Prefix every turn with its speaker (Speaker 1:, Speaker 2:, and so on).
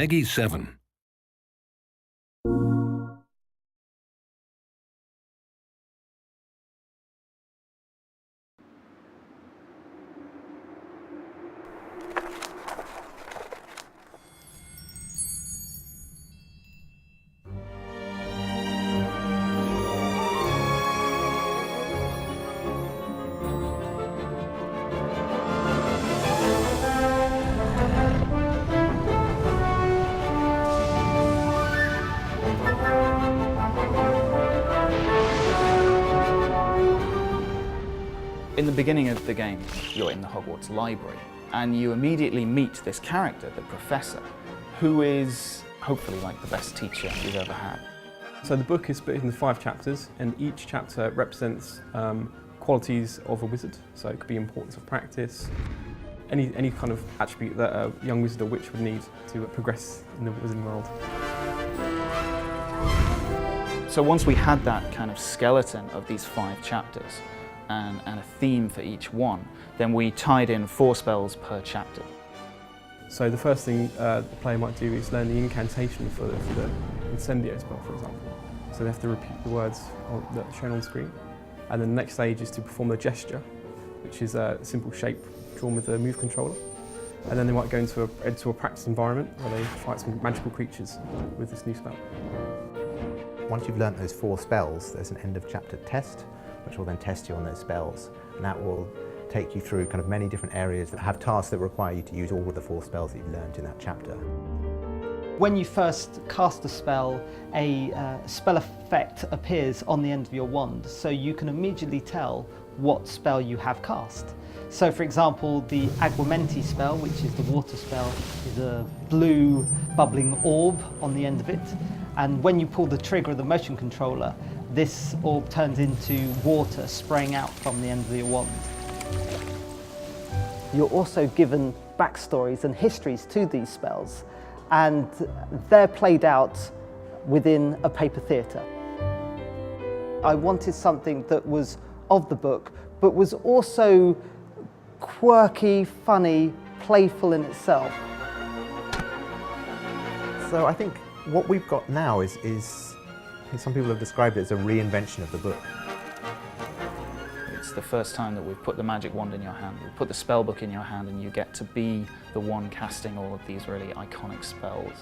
Speaker 1: Peggy 7.
Speaker 2: In the beginning of the game, you're in the Hogwarts library, and you immediately meet this character, the Professor, who is hopefully like the best teacher you've ever had.
Speaker 3: So the book is split into 5 chapters, and each chapter represents qualities of a wizard. So it could be importance of practice, any kind of attribute that a young wizard or witch would need to progress in the wizarding world.
Speaker 2: So once we had that kind of skeleton of these 5 chapters, and a theme for each one, then we tied in 4 spells per chapter.
Speaker 3: So the first thing the player might do is learn the incantation for the incendio spell, for example. So they have to repeat the words that are shown on screen. And then the next stage is to perform the gesture, which is a simple shape drawn with the move controller. And then they might go into a practice environment where they fight some magical creatures with this new spell.
Speaker 4: Once you've learnt those 4 spells, there's an end of chapter test, which will then test you on those spells, and that will take you through kind of many different areas that have tasks that require you to use all of the 4 spells that you've learned in that chapter.
Speaker 5: When you first cast a spell, a spell effect appears on the end of your wand, so you can immediately tell what spell you have cast. So for example, the Aguamenti spell, which is the water spell, is a blue bubbling orb on the end of it, and when you pull the trigger of the motion controller, this orb turns into water spraying out from the end of your wand. You're also given backstories and histories to these spells, and they're played out within a paper theatre. I wanted something that was of the book, but was also quirky, funny, playful in itself.
Speaker 4: So I think what we've got now is some people have described it as a reinvention of the book.
Speaker 2: It's the first time that we've put the magic wand in your hand, we put the spell book in your hand, and you get to be the one casting all of these really iconic spells.